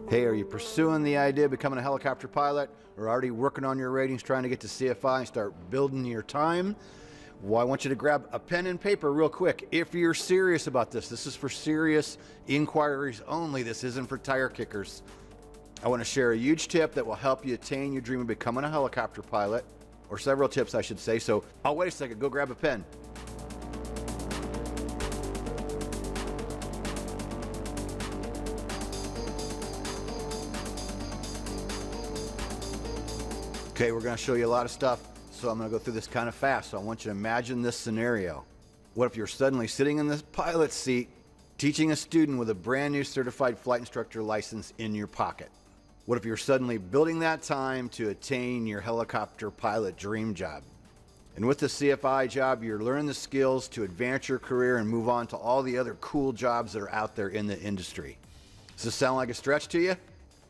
Hey, are you pursuing the idea of becoming a helicopter pilot, or already working on your ratings trying to get to CFI and start building your time? Well, I want you to grab a pen and paper real quick. If you're serious about this is for serious inquiries only. This isn't for tire kickers. I want to share a huge tip that will help you attain your dream of becoming a helicopter pilot, or several tips I should say. So, oh, wait a second, go grab a pen. Okay, we're going to show you a lot of stuff, so I'm going to go through this kind of fast. So I want you to imagine this scenario. What if you're suddenly sitting in the pilot seat teaching a student with a brand new certified flight instructor license in your pocket? What if you're suddenly building that time to attain your helicopter pilot dream job? And with the CFI job, you're learning the skills to advance your career and move on to all the other cool jobs that are out there in the industry. Does this sound like a stretch to you?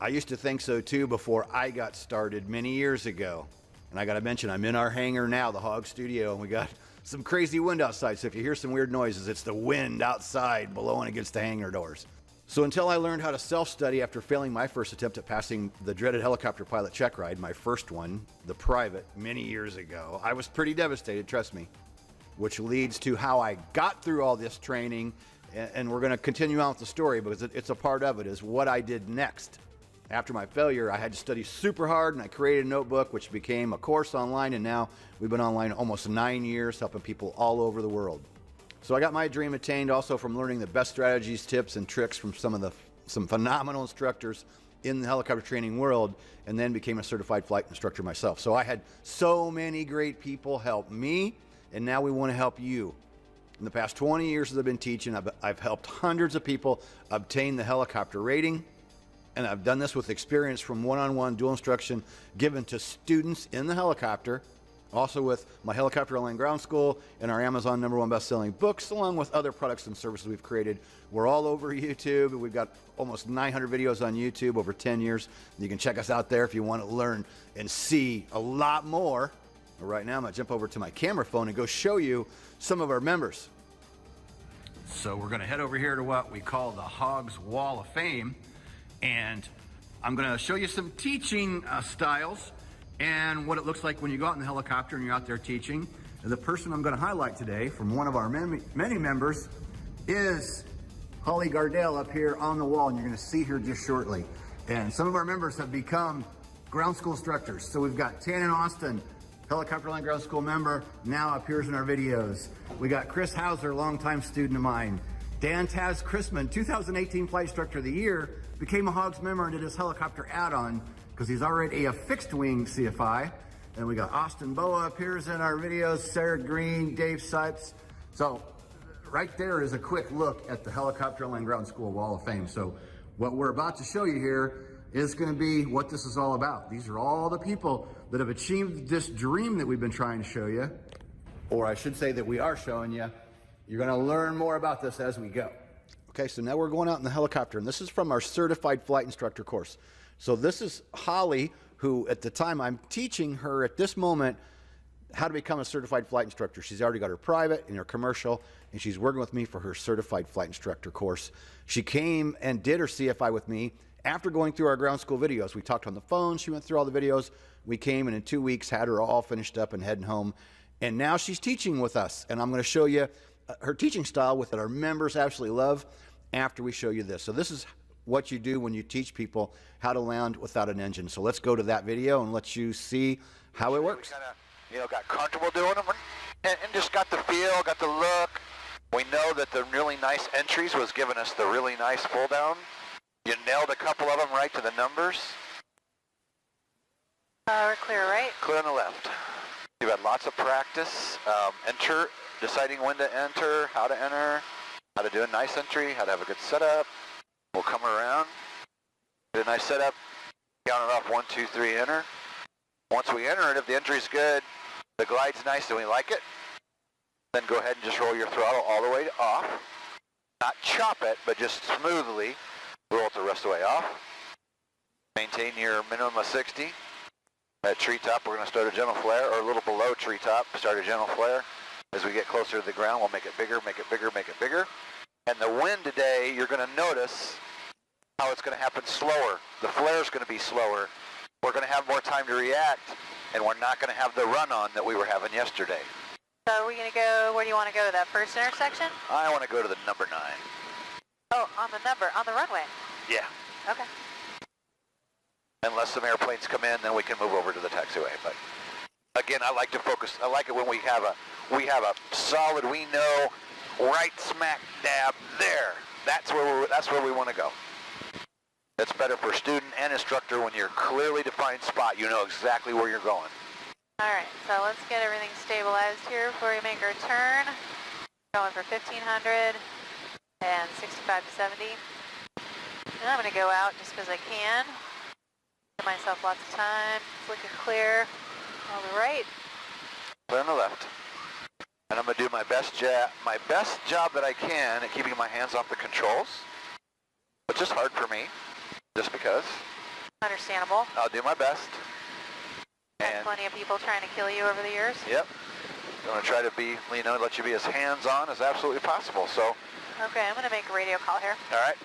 I used to think so too before I got started many years ago. And I gotta mention, I'm in our hangar now, the Hog Studio, and we got some crazy wind outside. So if you hear some weird noises, it's the wind outside blowing against the hangar doors. So until I learned how to self-study after failing my first attempt at passing the dreaded helicopter pilot check ride, my first one, the private, many years ago, I was pretty devastated, trust me. Which leads to how I got through all this training, and we're gonna continue on with the story because it's a part of it, is what I did next. After my failure, I had to study super hard, and I created a notebook which became a course online, and now we've been online almost 9 years helping people all over the world. So I got my dream attained also from learning the best strategies, tips, and tricks from some phenomenal instructors in the helicopter training world, and then became a certified flight instructor myself. So I had so many great people help me, and now we want to help you. In the past 20 years that I've been teaching, I've helped hundreds of people obtain the helicopter rating. And I've done this with experience from one-on-one dual instruction given to students in the helicopter, also with my Helicopter Online Ground School and our Amazon #1 best-selling books, along with other products and services we've created. We're all over YouTube. We've got almost 900 videos on YouTube over 10 years. You can check us out there if you want to learn and see a lot more. But right now, I'm going to jump over to my camera phone and go show you some of our members. So we're going to head over here to what we call the Hogs Wall of Fame. And I'm going to show you some teaching styles and what it looks like when you go out in the helicopter and you're out there teaching. And the person I'm going to highlight today from one of our many members is Holly Gardell up here on the wall, and you're going to see her just shortly. And some of our members have become ground school instructors. So we've got Tannen Austin, Helicopter Online Ground School member, now appears in our videos. We got Chris Hauser, longtime student of mine. Dan Taz Chrisman, 2018 Flight Instructor of the Year, became a Hogs member and did his helicopter add-on because he's already a fixed wing CFI. And we got Austin Boa appears in our videos, Sarah Green, Dave Sipes. So right there is a quick look at the Helicopter Online Ground School Wall of Fame. So what we're about to show you here is going to be what this is all about. These are all the people that have achieved this dream that we've been trying to show you, or I should say that we are showing you. You're going to learn more about this as we go. Okay, so now we're going out in the helicopter, and this is from our certified flight instructor course. So this is Holly, who at the time I'm teaching her at this moment how to become a certified flight instructor. She's already got her private and her commercial, and she's working with me for her certified flight instructor course. She came and did her CFI with me after going through our ground school videos. We talked on the phone, she went through all the videos. We came and in 2 weeks had her all finished up and heading home. And now she's teaching with us, and I'm going to show you her teaching style with that our members absolutely love after we show you this. So this is what you do when you teach people how to land without an engine. So let's go to that video and let you see how it works. We kinda, got comfortable doing them and just got the feel, got the look. We know that the really nice entries was giving us the really nice pull down. You nailed a couple of them right to the numbers. We're clear right. Clear on the left. You've had lots of practice. Deciding when to enter, how to do a nice entry, how to have a good setup. We'll come around, get a nice setup, count it off, 1, 2, 3, enter. Once we enter it, if the entry's good, the glide's nice and we like it, then go ahead and just roll your throttle all the way off. Not chop it, but just smoothly roll it the rest of the way off. Maintain your minimum of 60. At treetop, we're going to start a gentle flare, or a little below treetop, start a gentle flare. As we get closer to the ground, we'll make it bigger, make it bigger, make it bigger. And the wind today, you're going to notice how it's going to happen slower. The flare's going to be slower. We're going to have more time to react, and we're not going to have the run-on that we were having yesterday. So are we going to go, where do you want to go, that first intersection? I want to go to the number 9. Oh, on the runway? Yeah. Okay. Unless some airplanes come in, then we can move over to the taxiway. But again, I like to focus. I like it when we have a solid. We know right smack dab there. That's where we want to go. That's better for student and instructor when you're clearly defined spot. You know exactly where you're going. All right, so let's get everything stabilized here before we make our turn. Going for 1500 and 65 to 70. And I'm going to go out just because I can. Give myself lots of time. It's looking clear. On the right. Clear on the left. And I'm going to do my best job that I can at keeping my hands off the controls, which is hard for me, just because. Understandable. I'll do my best. And plenty of people trying to kill you over the years. Yep. I'm going to try to be, let you be as hands-on as absolutely possible. So. Okay, I'm going to make a radio call here. All right.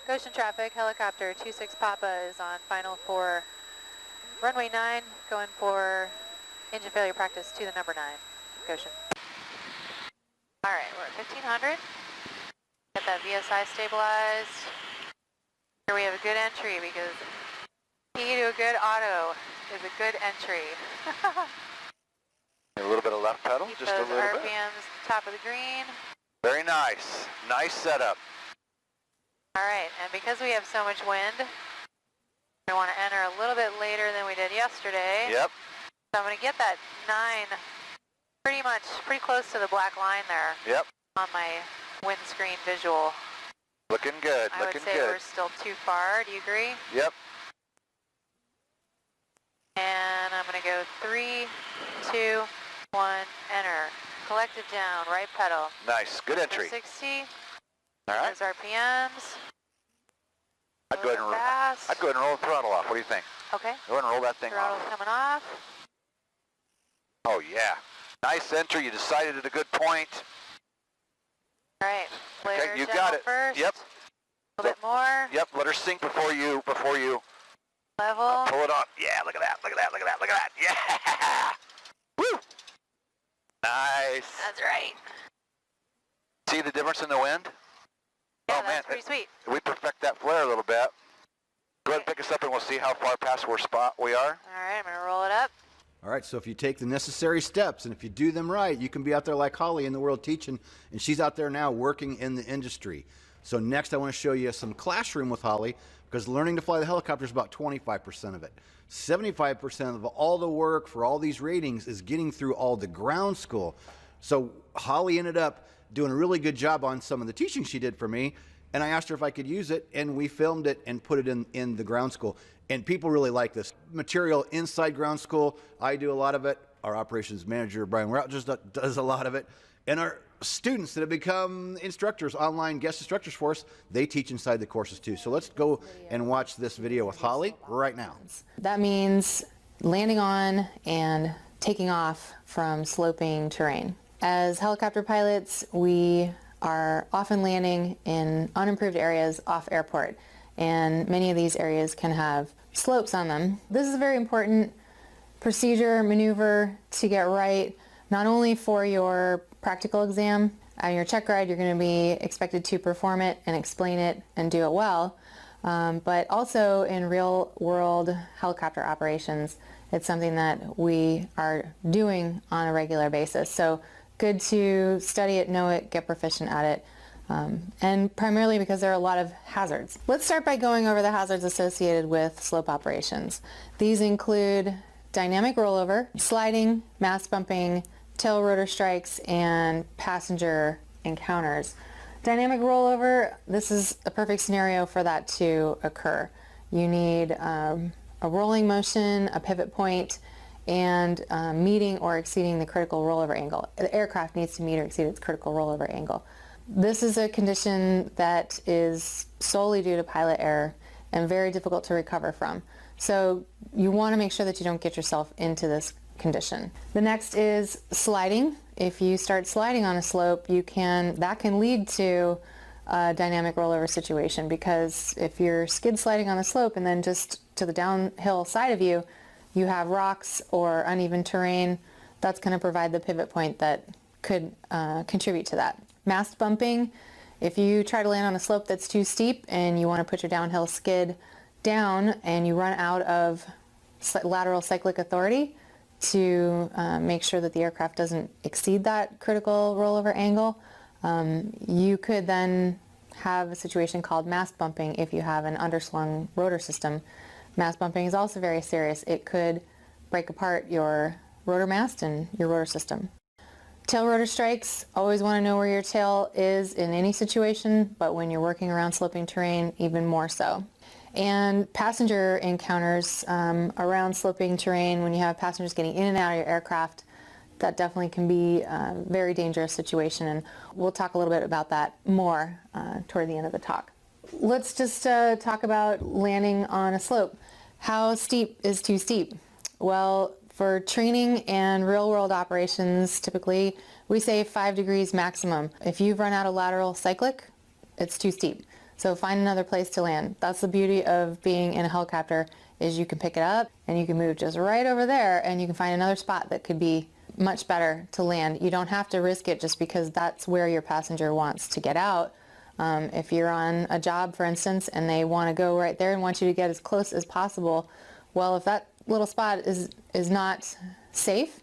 Goshen traffic, helicopter 26 Papa is on final for runway 9, going for engine failure practice to the number 9, Goshen. All right, we're at 1500. Get that VSI stabilized. Here we have a good entry because key to a good auto is a good entry. A little bit of left pedal, Keep just a those little bit. RPMs top of the green. Very nice. Nice setup. All right, and because we have so much wind, we want to enter a little bit later than we did yesterday. Yep. So I'm going to get that 9 pretty close to the black line there. Yep. On my windscreen visual. Looking good. I would say we're still too far. Do you agree? Yep. And I'm going to go 3, 2, 1, enter. Collect it down, right pedal. Nice. Good entry. 60. All right. There's RPMs. I'd go ahead and roll the throttle off. What do you think? Okay. Go ahead and roll that thing Throttle's off. coming off. Oh, yeah. Nice entry. You decided at a good point. All right. Okay, you got it. First. Yep. A little bit more. Yep. Let her sink before you Level. pull it on. Yeah. Look at that. Look at that. Look at that. Look at that. Yeah. Woo. Nice. That's right. See the difference in the wind? Yeah, oh, that's man. pretty sweet. We perfect that flare a little bit. Go ahead and pick us up and we'll see how far past where spot we are. All right, I'm going to roll it up. All right, so if you take the necessary steps and if you do them right, you can be out there like Holly in the world teaching, and she's out there now working in the industry. So next I want to show you some classroom with Holly, because learning to fly the helicopter is about 25% of it. 75% of all the work for all these ratings is getting through all the ground school. So Holly ended up doing a really good job on some of the teaching she did for me, and I asked her if I could use it, and we filmed it and put it in the ground school. And people really like this material inside ground school. I do a lot of it. Our operations manager, Brian Rogers, does a lot of it. And our students that have become instructors, online guest instructors for us, they teach inside the courses too. So let's go and watch this video with Holly right now. That means landing on and taking off from sloping terrain. As helicopter pilots, we are often landing in unimproved areas off airport, and many of these areas can have slopes on them. This is a very important procedure, maneuver to get right, not only for your practical exam. On your check ride, you're going to be expected to perform it and explain it and do it well, but also in real world helicopter operations, it's something that we are doing on a regular basis. So good to study it, know it, get proficient at it, and primarily because there are a lot of hazards. Let's start by going over the hazards associated with slope operations. These include dynamic rollover, sliding, mast bumping, tail rotor strikes, and passenger encounters. Dynamic rollover, this is a perfect scenario for that to occur. You need a rolling motion, a pivot point, and meeting or exceeding the critical rollover angle. The aircraft needs to meet or exceed its critical rollover angle. This is a condition that is solely due to pilot error and very difficult to recover from. So you want to make sure that you don't get yourself into this condition. The next is sliding. If you start sliding on a slope, that can lead to a dynamic rollover situation, because if you're skid sliding on the slope and then just to the downhill side of you, you have rocks or uneven terrain, that's going to provide the pivot point that could contribute to that. Mast bumping, if you try to land on a slope that's too steep and you want to put your downhill skid down and you run out of lateral cyclic authority to make sure that the aircraft doesn't exceed that critical rollover angle, you could then have a situation called mast bumping if you have an underslung rotor system. Mast bumping is also very serious. It could break apart your rotor mast and your rotor system. Tail rotor strikes, always want to know where your tail is in any situation, but when you're working around sloping terrain, even more so. And passenger encounters around sloping terrain, when you have passengers getting in and out of your aircraft, that definitely can be a very dangerous situation, and we'll talk a little bit about that more toward the end of the talk. Let's just talk about landing on a slope. How steep is too steep? Well, for training and real-world operations, typically we say 5 degrees maximum. If you've run out of lateral cyclic, it's too steep. So find another place to land. That's the beauty of being in a helicopter, is you can pick it up and you can move just right over there and you can find another spot that could be much better to land. You don't have to risk it just because that's where your passenger wants to get out. If you're on a job, for instance, and they want to go right there and want you to get as close as possible, well, if that little spot is not safe,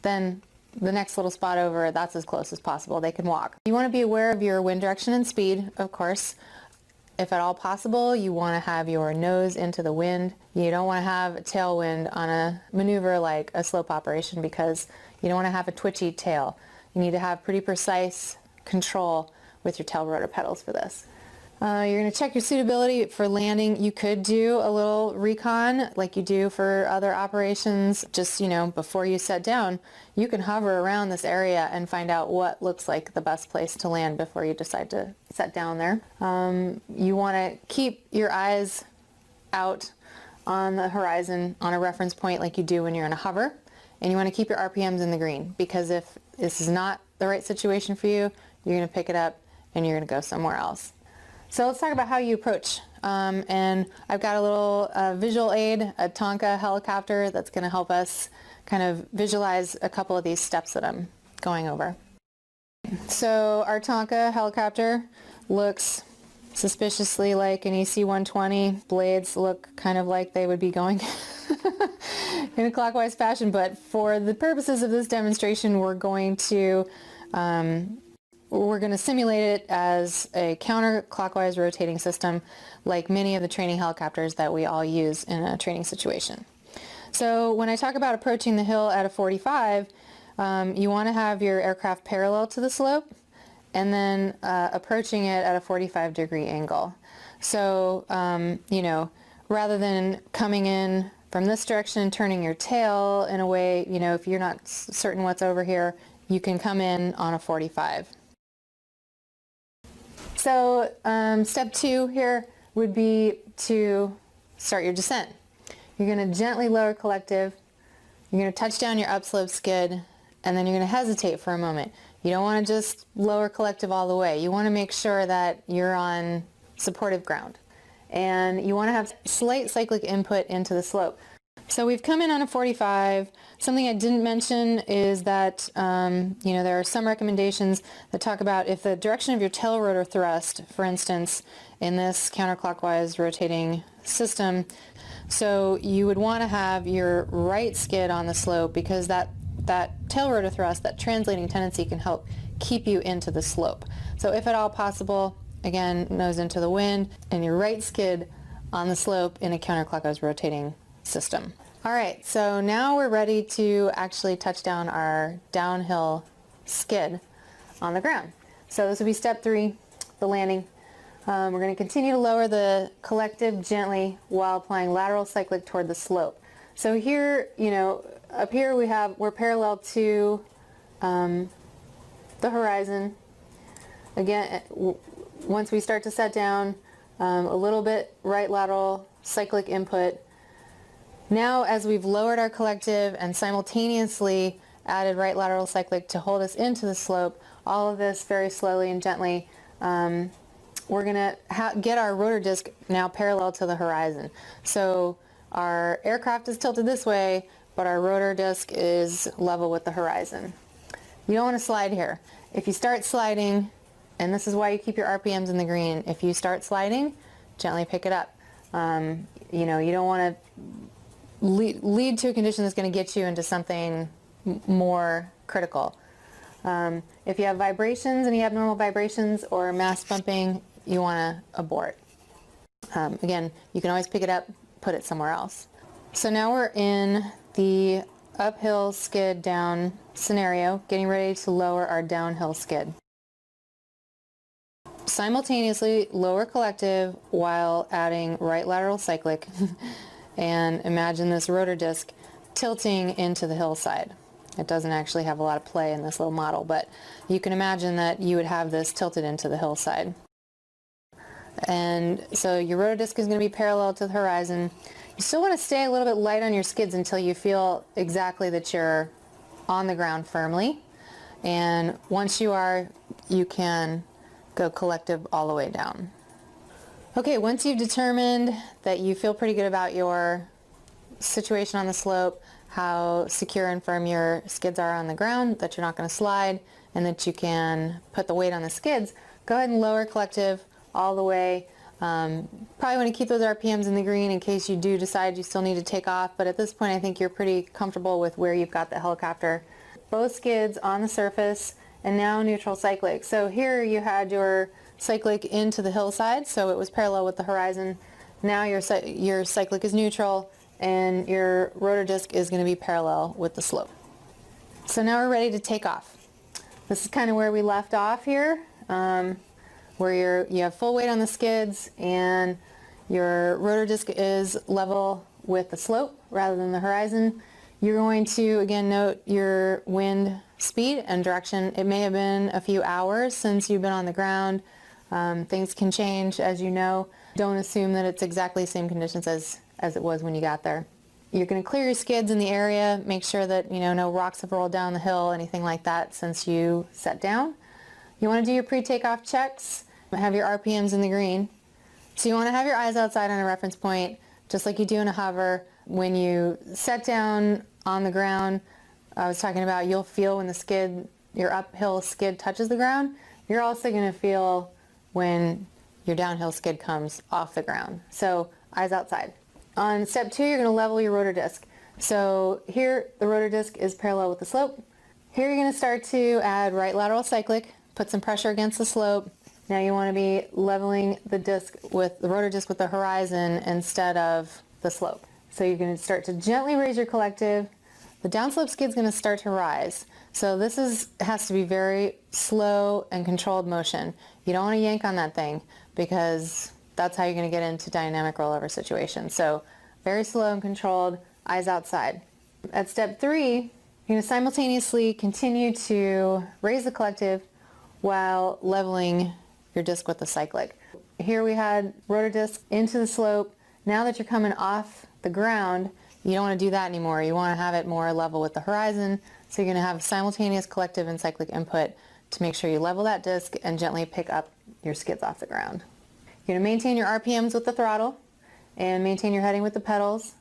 then the next little spot over, that's as close as possible. They can walk. You want to be aware of your wind direction and speed, of course. If at all possible, you want to have your nose into the wind. You don't want to have a tailwind on a maneuver like a slope operation, because you don't want to have a twitchy tail. You need to have pretty precise control with your tail rotor pedals for this. You're going to check your suitability for landing. You could do a little recon like you do for other operations. Just, before you set down, you can hover around this area and find out what looks like the best place to land before you decide to set down there. You want to keep your eyes out on the horizon on a reference point like you do when you're in a hover. And you want to keep your RPMs in the green, because if this is not the right situation for you, you're going to pick it up and you're going to go somewhere else. So let's talk about how you approach. And I've got a little visual aid, a Tonka helicopter, that's going to help us kind of visualize a couple of these steps that I'm going over. So our Tonka helicopter looks suspiciously like an EC-120. Blades look kind of like they would be going in a clockwise fashion, but for the purposes of this demonstration, we're going to simulate it as a counterclockwise rotating system, like many of the training helicopters that we all use in a training situation. So when I talk about approaching the hill at a 45, you want to have your aircraft parallel to the slope and then approaching it at a 45-degree angle. So, rather than coming in from this direction and turning your tail in a way, if you're not certain what's over here, you can come in on a 45. So step 2 here would be to start your descent. You're going to gently lower collective, you're going to touch down your upslope skid, and then you're going to hesitate for a moment. You don't want to just lower collective all the way. You want to make sure that you're on supportive ground. And you want to have slight cyclic input into the slope. So we've come in on a 45. Something I didn't mention is that, there are some recommendations that talk about if the direction of your tail rotor thrust, for instance, in this counterclockwise rotating system, so you would want to have your right skid on the slope, because that tail rotor thrust, that translating tendency, can help keep you into the slope. So if at all possible, again, nose into the wind, and your right skid on the slope in a counterclockwise rotating system. All right, so now we're ready to actually touch down our downhill skid on the ground. So this will be step 3, the landing. We're going to continue to lower the collective gently while applying lateral cyclic toward the slope. So here, up here we're parallel to the horizon. Again, once we start to set down, a little bit right lateral cyclic input. Now, as we've lowered our collective and simultaneously added right lateral cyclic to hold us into the slope, all of this very slowly and gently we're going to get our rotor disc now parallel to the horizon. So our aircraft is tilted this way, but our rotor disc is level with the horizon. You don't want to slide here. If you start sliding, and this is why you keep your RPMs in the green, if you start sliding, gently pick it up. You know, you don't want to lead to a condition that's going to get you into something more critical. If you have vibrations, any abnormal vibrations or mass bumping, you want to abort. Again, you can always pick it up, put it somewhere else. So now we're in the uphill skid down scenario, getting ready to lower our downhill skid. Simultaneously lower collective while adding right lateral cyclic and imagine this rotor disc tilting into the hillside. It doesn't actually have a lot of play in this little model, but you can imagine that you would have this tilted into the hillside. And so your rotor disc is going to be parallel to the horizon. You still want to stay a little bit light on your skids until you feel exactly that you're on the ground firmly. And once you are, you can go collective all the way down. Okay, once you've determined that you feel pretty good about your situation on the slope, how secure and firm your skids are on the ground, that you're not going to slide, and that you can put the weight on the skids, go ahead and lower collective all the way. Probably want to keep those RPMs in the green in case you do decide you still need to take off, but at this point I think you're pretty comfortable with where you've got the helicopter. Both skids on the surface, and now neutral cyclic. So here you had your cyclic into the hillside, so it was parallel with the horizon. Now your cyclic is neutral, and your rotor disc is going to be parallel with the slope. So now we're ready to take off. This is kind of where we left off here, where you have full weight on the skids and your rotor disc is level with the slope rather than the horizon. You're going to, again, note your wind speed and direction. It may have been a few hours since you've been on the ground. Things can change, as you know. Don't assume that it's exactly the same conditions as it was when you got there. You're going to clear your skids in the area, make sure that no rocks have rolled down the hill, anything like that since you set down. You want to do your pre-takeoff checks, have your RPMs in the green. So you want to have your eyes outside on a reference point, just like you do in a hover. When you set down on the ground, I was talking about, you'll feel when the skid, your uphill skid touches the ground. You're also going to feel when your downhill skid comes off the ground. So eyes outside. On step 2, you're going to level your rotor disc. So here the rotor disc is parallel with the slope. Here you're going to start to add right lateral cyclic, put some pressure against the slope. Now you want to be leveling the rotor disc with the horizon instead of the slope. So you're going to start to gently raise your collective. The downslope skid's going to start to rise. So this has to be very slow and controlled motion. You don't want to yank on that thing because that's how you're going to get into dynamic rollover situations. So very slow and controlled, eyes outside. At step 3, you're going to simultaneously continue to raise the collective while leveling your disc with the cyclic. Here we had rotor disc into the slope. Now that you're coming off the ground, you don't want to do that anymore. You want to have it more level with the horizon. So you're going to have simultaneous collective and cyclic input to make sure you level that disc and gently pick up your skids off the ground. You're going to maintain your RPMs with the throttle and maintain your heading with the pedals.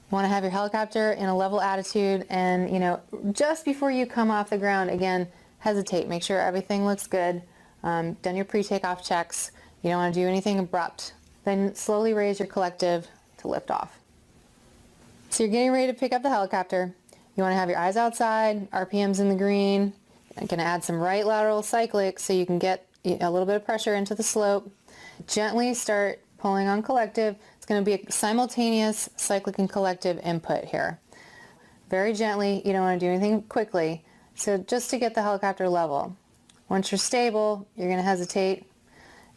You want to have your helicopter in a level attitude, and just before you come off the ground, again, hesitate. Make sure everything looks good. Done your pre-takeoff checks. You don't want to do anything abrupt. Then slowly raise your collective to lift off. So you're getting ready to pick up the helicopter. You want to have your eyes outside, RPMs in the green. I'm going to add some right lateral cyclic so you can get a little bit of pressure into the slope. Gently start pulling on collective. It's going to be a simultaneous cyclic and collective input here. Very gently. You don't want to do anything quickly. So just to get the helicopter level. Once you're stable, you're going to hesitate.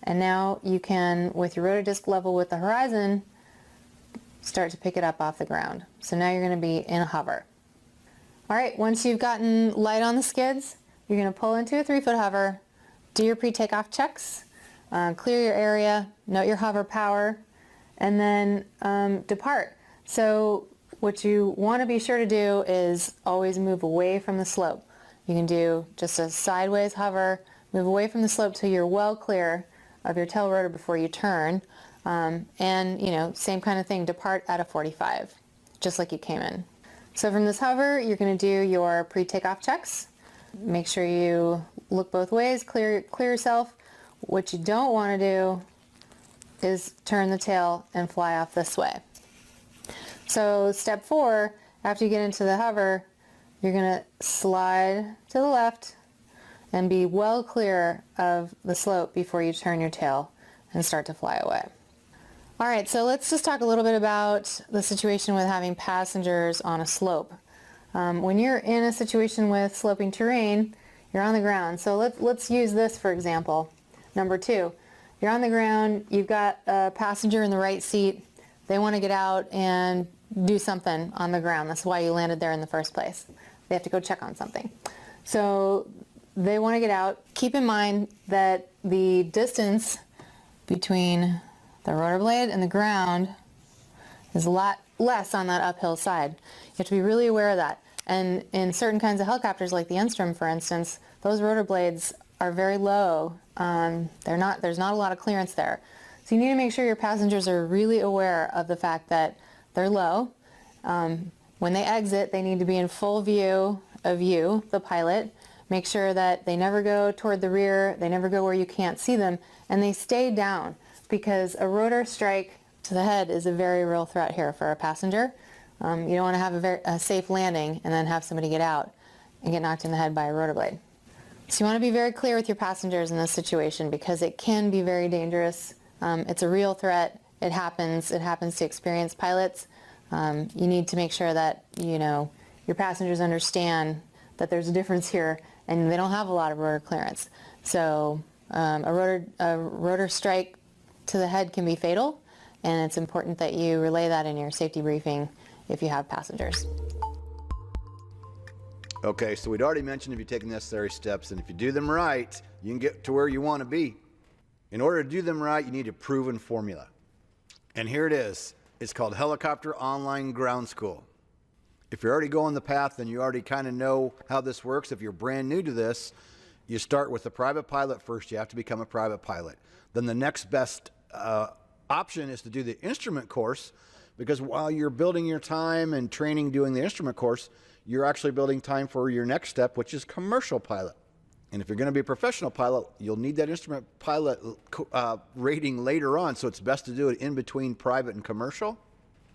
And now you can, with your rotor disc level with the horizon, start to pick it up off the ground. So now you're going to be in a hover. All right, once you've gotten light on the skids, you're going to pull into a 3-foot hover, do your pre-takeoff checks, clear your area, note your hover power, and then depart. So what you want to be sure to do is always move away from the slope. You can do just a sideways hover, move away from the slope till you're well clear of your tail rotor before you turn. And, you know, same kind of thing, depart at a 45, just like you came in. So from this hover, you're going to do your pre-takeoff checks. Make sure you look both ways, clear yourself. What you don't want to do is turn the tail and fly off this way. So step 4, after you get into the hover, you're going to slide to the left and be well clear of the slope before you turn your tail and start to fly away. All right, so let's just talk a little bit about the situation with having passengers on a slope. When you're in a situation with sloping terrain, you're on the ground. So let's use this for example. Number 2, you're on the ground, you've got a passenger in the right seat, they want to get out and do something on the ground. That's why you landed there in the first place. They have to go check on something. So they want to get out. Keep in mind that the distance between the rotor blade and the ground is a lot less on that uphill side. You have to be really aware of that. And in certain kinds of helicopters, like the Enstrom, for instance, those rotor blades are very low. There's not a lot of clearance there. So you need to make sure your passengers are really aware of the fact that they're low. When they exit, they need to be in full view of you, the pilot. Make sure that they never go toward the rear, they never go where you can't see them, and they stay down, because a rotor strike to the head is a very real threat here for a passenger. You don't want to have a safe landing and then have somebody get out and get knocked in the head by a rotor blade. So you want to be very clear with your passengers in this situation, because it can be very dangerous. It's a real threat. It happens to experienced pilots. You need to make sure that, you know, your passengers understand that there's a difference here and they don't have a lot of rotor clearance. So a rotor strike to the head can be fatal, and it's important that you relay that in your safety briefing if you have passengers. Okay, so we'd already mentioned if you take the necessary steps, and if you do them right, you can get to where you want to be. In order to do them right, you need a proven formula. And here it is. It's called Helicopter Online Ground School. If you're already going the path, then you already kind of know how this works. If you're brand new to this, you start with a private pilot first. You have to become a private pilot. Then the next best option is to do the instrument course, because while you're building your time and training doing the instrument course, you're actually building time for your next step, which is commercial pilot. And if you're going to be a professional pilot, you'll need that instrument pilot rating later on, so it's best to do it in between private and commercial.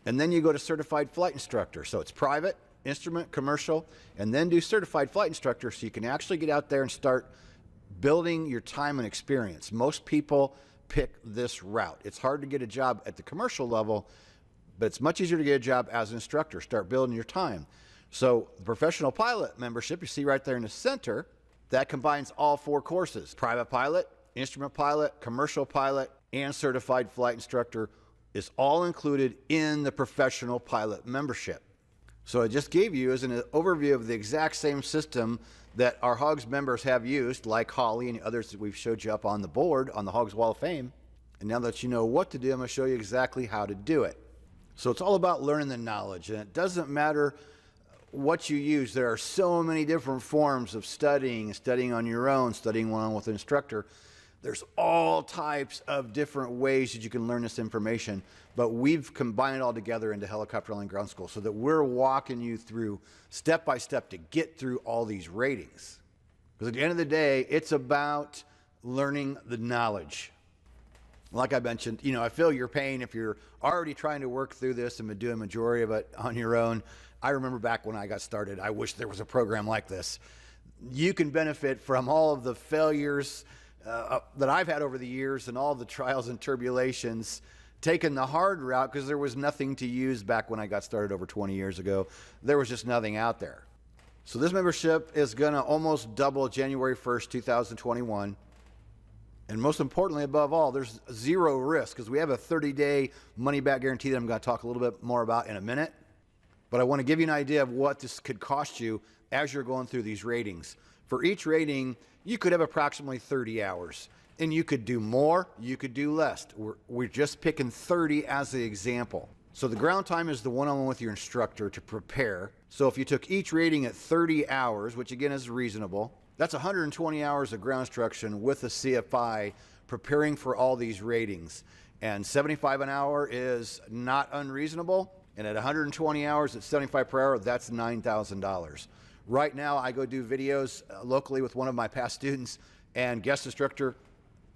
And then you go to certified flight instructor. So it's private, instrument, commercial, and then do certified flight instructor, so you can actually get out there and start building your time and experience. Most people pick this route. It's hard to get a job at the commercial level, but it's much easier to get a job as an instructor. Start building your time. So the professional pilot membership, you see right there in the center, that combines all 4 courses: private pilot, instrument pilot, commercial pilot, and certified flight instructor is all included in the professional pilot membership. So I just gave you as an overview of the exact same system that our HOGS members have used, like Holly and others that we've showed you up on the board on the HOGS Wall of Fame. And now that you know what to do, I'm going to show you exactly how to do it. So it's all about learning the knowledge, and it doesn't matter what you use. There are so many different forms of studying on your own, studying one-on-one with an instructor. There's all types of different ways that you can learn this information, but we've combined it all together into Helicopter Online Ground School so that we're walking you through step by step to get through all these ratings. Because at the end of the day, it's about learning the knowledge. Like I mentioned, you know, I feel your pain if you're already trying to work through this and been doing a majority of it on your own. I remember back when I got started, I wish there was a program like this. You can benefit from all of the failures that I've had over the years and all the trials and tribulations, taking the hard route, because there was nothing to use back when I got started over 20 years ago. There was just nothing out there. So this membership is going to almost double January 1st, 2021. And most importantly, above all, there's 0 risk, because we have a 30-day money-back guarantee that I'm going to talk a little bit more about in a minute. But I want to give you an idea of what this could cost you as you're going through these ratings. For each rating, you could have approximately 30 hours. And you could do more, you could do less. We're just picking 30 as the example. So the ground time is the one-on-one with your instructor to prepare. So if you took each rating at 30 hours, which again is reasonable, that's 120 hours of ground instruction with a CFI preparing for all these ratings. And 75 an hour is not unreasonable. And at 120 hours at 75 per hour, that's $9,000. Right now, I go do videos locally with one of my past students and guest instructor,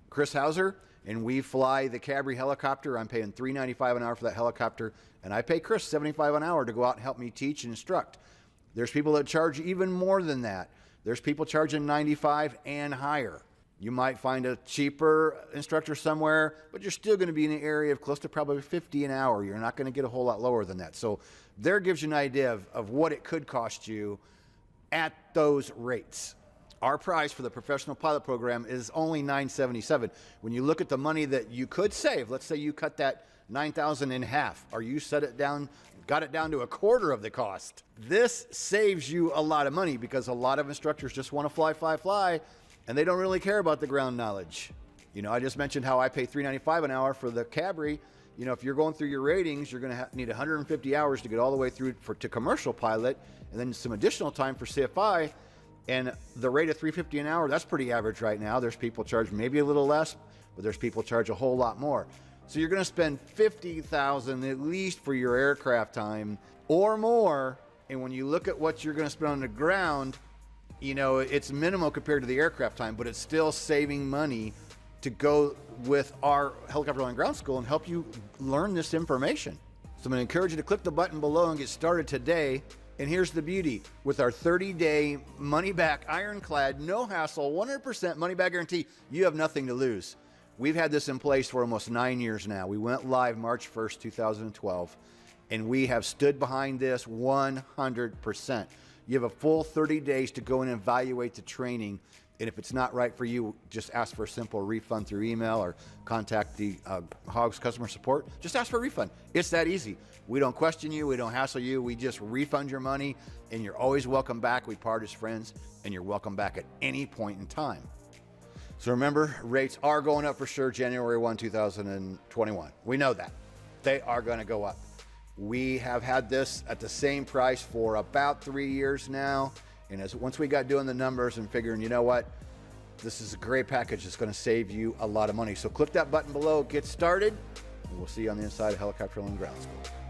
Chris Hauser, and we fly the Cabri helicopter. I'm paying $395 an hour for that helicopter, and I pay Chris $75 an hour to go out and help me teach and instruct. There's people that charge even more than that. There's people charging $95 and higher. You might find a cheaper instructor somewhere, but you're still going to be in the area of close to probably $50 an hour. You're not going to get a whole lot lower than that. So there gives you an idea of what it could cost you at those rates. Our price for the professional pilot program is only $977. When you look at the money that you could save, let's say you cut that $9,000 in half, or you got it down to a quarter of the cost. This saves you a lot of money because a lot of instructors just want to fly, and they don't really care about the ground knowledge. You know, I just mentioned how I pay $395 an hour for the Cabri. You know, if you're going through your ratings, you're going to need 150 hours to get all the way through to commercial pilot, and then some additional time for CFI. And the rate of $350 an hour, that's pretty average right now. There's people charge maybe a little less, but there's people charge a whole lot more. So you're going to spend $50,000 at least for your aircraft time or more. And when you look at what you're going to spend on the ground, you know, it's minimal compared to the aircraft time, but it's still saving money to go with our Helicopter Land Ground School and help you learn this information. So I'm going to encourage you to click the button below and get started today. And here's the beauty. With our 30-day money-back, ironclad, no hassle, 100% money-back guarantee, you have nothing to lose. We've had this in place for almost 9 years now. We went live March 1st, 2012, and we have stood behind this 100%. You have a full 30 days to go and evaluate the training, and if it's not right for you, just ask for a simple refund through email or contact the Hogs customer support. Just ask for a refund. It's that easy. We don't question you. We don't hassle you. We just refund your money, and you're always welcome back. We part as friends, and you're welcome back at any point in time. So remember, rates are going up for sure January 1, 2021. We know that. They are going to go up. We have had this at the same price for about 3 years now. And once we got doing the numbers and figuring, you know what, this is a great package that's going to save you a lot of money. So click that button below, get started, and we'll see you on the inside of Helicopter Land Ground School.